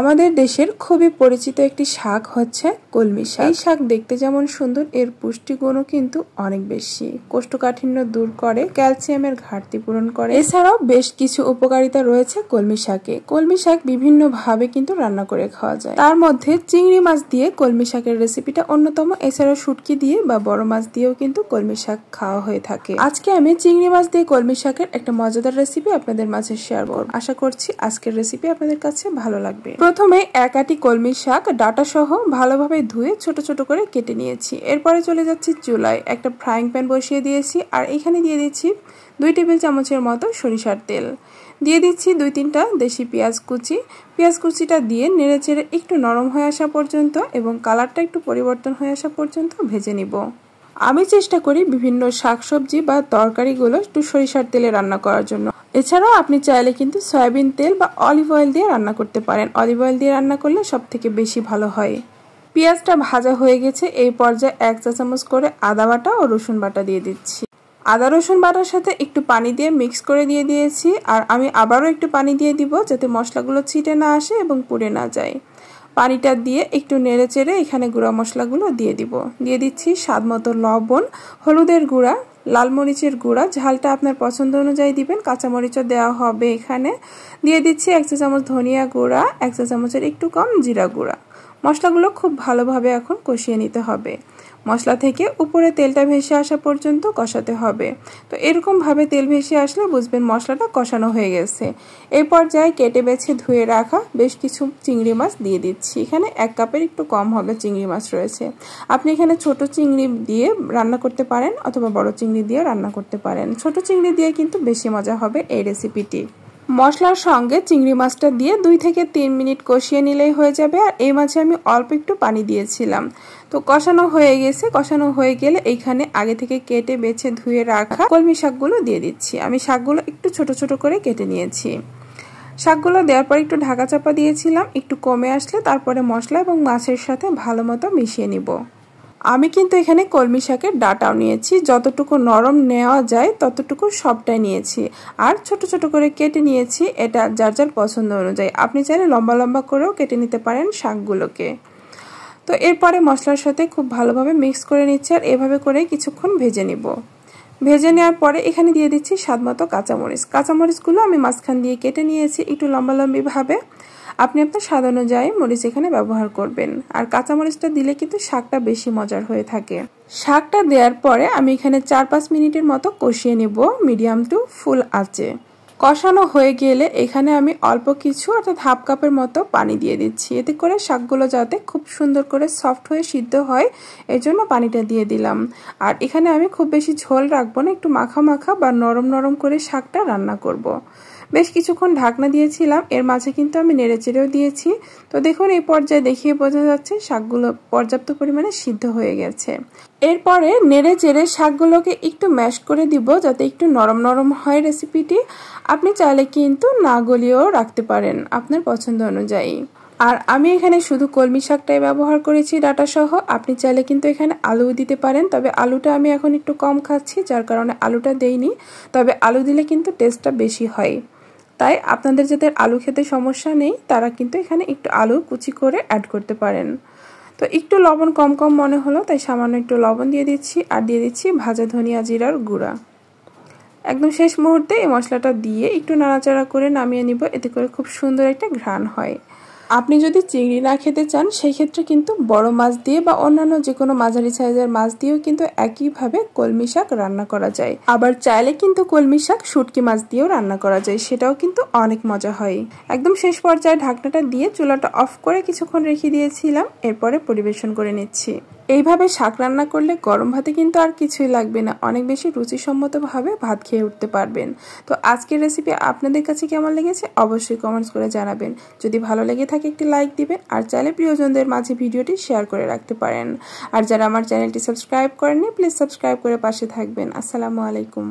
আমাদের দেশের খুবই পরিচিত একটি শাক হচ্ছে কলমি শাক। এই শাক দেখতে যেমন সুন্দর, এর পুষ্টিগুণও কিন্তু অনেক বেশি। কোষ্ঠকাঠিন্য দূর করে, ক্যালসিয়ামের ঘাটতি পূরণ করে। এছাড়াও বেশ কিছু উপকারিতা রয়েছে কলমি শাকে। কলমি শাক বিভিন্ন ভাবে কিন্তু রান্না করে খাওয়া যায়। তার মধ্যে চিংড়ি মাছ দিয়ে কলমি শাকের রেসিপিটা অন্যতম। এছাড়াও শুটকি দিয়ে বা বড় মাছ দিয়েও কিন্তু কলমি শাক খাওয়া হয়ে থাকে। আজকে আমি চিংড়ি মাছ দিয়ে কলমি শাকের একটা মজাদার রেসিপি আপনাদের মাঝে শেয়ার করব। আশা করছি আজকের রেসিপি আপনাদের কাছে ভালো লাগবে। প্রথমে এক আটি কলমি শাক ডাটা সহ ভালোভাবে ধুয়ে ছোট ছোট করে কেটে নিয়েছি। এরপরে চলে যাচ্ছি চুলায়, একটা ফ্রাইং প্যান বসিয়ে দিয়েছি আর এখানে দিয়ে দিচ্ছি 2 টেবিল চামচের মতো সরিষার তেল। দিয়ে দিচ্ছি 2-3টা দেশি পেঁয়াজ কুচি। পেঁয়াজ কুচিটা দিয়ে নেড়েচেড়ে একটু নরম হয়ে আসা পর্যন্ত এবং কালারটা একটু পরিবর্তন হয়ে আসা পর্যন্ত ভেজে নিব। আমি চেষ্টা করি বিভিন্ন শাকসবজি বা তরকারিগুলো একটু সরিষার তেলে রান্না করার জন্য। এছাড়াও আপনি চাইলে কিন্তু সয়াবিন তেল বা অলিভ অয়েল দিয়ে রান্না করতে পারেন। অলিভ অয়েল দিয়ে রান্না করলে সবথেকে বেশি ভালো হয়। পেঁয়াজটা ভাজা হয়ে গেছে, এই পর্যায়ে 1 চা চামচ করে আদা বাটা ও রসুন বাটা দিয়ে দিচ্ছি। আদা রসুন বাটার সাথে একটু পানি দিয়ে মিক্স করে দিয়ে দিয়েছি আর আমি আবারও একটু পানি দিয়ে দিব যাতে মশলাগুলো ছিটে না আসে এবং পুড়ে না যায়। পানিটা দিয়ে একটু নেড়ে চেড়ে এখানে গুঁড়া মশলাগুলো দিয়ে দিব। দিয়ে দিচ্ছি স্বাদ মতো লবণ, হলুদের গুঁড়া, লাল মরিচের গুঁড়া, ঝালটা আপনার পছন্দ অনুযায়ী দিবেন। কাঁচামরিচও দেওয়া হবে এখানে। দিয়ে দিচ্ছি 1 চা চামচ ধনিয়া গুঁড়া, 1 চা চামচের একটু কম জিরা গুঁড়া। মশলাগুলো খুব ভালোভাবে এখন কষিয়ে নিতে হবে। মশলা থেকে উপরে তেলটা ভেসে আসা পর্যন্ত কষাতে হবে। তো এরকম ভাবে তেল ভেসে আসলে বুঝবেন মশলাটা কষানো হয়ে গেছে। এই পর্যায়ে কেটে বেছে ধুয়ে রাখা বেশ কিছু চিংড়ি মাছ দিয়ে দিচ্ছি। এখানে 1 কাপের একটু কম হবে চিংড়ি মাছ রয়েছে। আপনি এখানে ছোট চিংড়ি দিয়ে রান্না করতে পারেন অথবা বড় চিংড়ি দিয়ে রান্না করতে পারেন। ছোট চিংড়ি দিয়ে কিন্তু বেশি মজা হবে এই রেসিপিটি। মশলার সঙ্গে চিংড়ি মাছটা দিয়ে 2 থেকে 3 মিনিট কষিয়ে নিলেই হয়ে যাবে। আর এই মাছে আমি অল্প একটু পানি দিয়েছিলাম। তো কষানো হয়ে গেছে। কষানো হয়ে গেলে এইখানে আগে থেকে কেটে বেছে ধুয়ে রাখা কলমি শাকগুলো দিয়ে দিচ্ছি। আমি শাকগুলো একটু ছোট ছোট করে কেটে নিয়েছি। শাকগুলো দেওয়ার পর একটু ঢাকা চাপা দিয়েছিলাম। একটু কমে আসলে তারপরে মশলা এবং মাছের সাথে ভালো মতো মিশিয়ে নিব। আমি কিন্তু এখানে কলমি শাকের ডাটাও নিয়েছি। যতটুকু নরম নেওয়া যায় ততটুকু সবটাই নিয়েছি আর ছোট ছোট করে কেটে নিয়েছি। এটা যার যার পছন্দ অনুযায়ী। আপনি চাইলে লম্বা লম্বা করেও কেটে নিতে পারেন শাকগুলোকে। তো এরপরে মশলার সাথে খুব ভালোভাবে মিক্স করে নিচ্ছি আর এভাবে করে কিছুক্ষণ ভেজে নিব। ভেজে নেওয়ার পরে এখানে দিয়ে দিচ্ছি স্বাদমতো কাঁচামরিচ। কাঁচামরিচগুলো আমি মাঝখান দিয়ে কেটে নিয়েছি একটু লম্বা লম্বিভাবে। আপনি আপনার স্বাদ অনুযায়ী মরিচ এখানে ব্যবহার করবেন। আর কাঁচামরিচটা দিলে কিন্তু শাকটা বেশি মজার হয়ে থাকে। শাকটা দেওয়ার পরে আমি এখানে 4-5 মিনিটের মতো কষিয়ে নেব মিডিয়াম টু ফুল আঁচে। কষানো হয়ে গেলে এখানে আমি অল্প কিছু অর্থাৎ 1/2 কাপের মতো পানি দিয়ে দিচ্ছি। এতে করে শাকগুলো যাতে খুব সুন্দর করে সফট হয়ে সিদ্ধ হয় এই জন্য পানিটা দিয়ে দিলাম। আর এখানে আমি খুব বেশি ঝোল রাখবো না, একটু মাখা মাখা বা নরম নরম করে শাকটা রান্না করব। বেশ কিছুক্ষণ ঢাকনা দিয়েছিলাম, এর মাঝে কিন্তু আমি নেড়েচেড়েও দিয়েছি। তো দেখুন এই পর্যায়ে দেখিয়ে বোঝা যাচ্ছে শাকগুলো পর্যাপ্ত পরিমাণে সিদ্ধ হয়ে গেছে। এরপরে নেড়েচেড়ে শাকগুলোকে একটু ম্যাশ করে দিব যাতে একটু নরম নরম হয় রেসিপিটি। আপনি চাইলে কিন্তু না গলিয়েও রাখতে পারেন আপনার পছন্দ অনুযায়ী। আর আমি এখানে শুধু কলমি শাকটাই ব্যবহার করেছি ডাটা সহ। আপনি চাইলে কিন্তু এখানে আলুও দিতে পারেন, তবে আলুটা আমি এখন একটু কম খাচ্ছি যার কারণে আলুটা দেইনি। তবে আলু দিলে কিন্তু টেস্টটা বেশি হয়। তাই আপনাদের যাদের আলু খেতে সমস্যা নেই তারা কিন্তু এখানে একটু আলু কুচি করে অ্যাড করতে পারেন। তো একটু লবণ কম কম মনে হলো তাই সামান্য একটু লবণ দিয়ে দিচ্ছি আর দিয়ে দিচ্ছি ভাজা ধনিয়া জিরার গুঁড়া। একদম শেষ মুহূর্তে এই মশলাটা দিয়ে একটু নাড়াচাড়া করে নামিয়ে নিব। এতে করে খুব সুন্দর একটা ঘ্রাণ হয়। আপনি যদি চিংড়ি না খেতে চান সেই ক্ষেত্রে কিন্তু বড় মাছ দিয়ে বা অন্যান্য যে কোনো মাঝারি সাইজের মাছ দিয়েও কিন্তু একইভাবে কলমি শাক রান্না করা যায়। আবার চাইলে কিন্তু কলমি শাক শুটকি মাছ দিয়েও রান্না করা যায়, সেটাও কিন্তু অনেক মজা হয়। একদম শেষ পর্যায়ে ঢাকনাটা দিয়ে চুলাটা অফ করে কিছুক্ষণ রেখে দিয়েছিলাম। এরপরে পরিবেশন করে নিচ্ছি। এইভাবে শাক রান্না করলে গরম ভাতে কিন্তু আর কিছুই লাগবে না, অনেক বেশি রুচিসম্মতভাবে ভাত খেয়ে উঠতে পারবেন। তো আজকের রেসিপি আপনাদের কাছে কেমন লেগেছে অবশ্যই কমেন্টস করে জানাবেন। যদি ভালো লেগে থাকে একটি লাইক দিবেন আর চাইলে প্রিয়জনদের মাঝে ভিডিওটি শেয়ার করে রাখতে পারেন। আর যারা আমার চ্যানেলটি সাবস্ক্রাইব করেননি প্লিজ সাবস্ক্রাইব করে পাশে থাকবেন। আসসালামু আলাইকুম।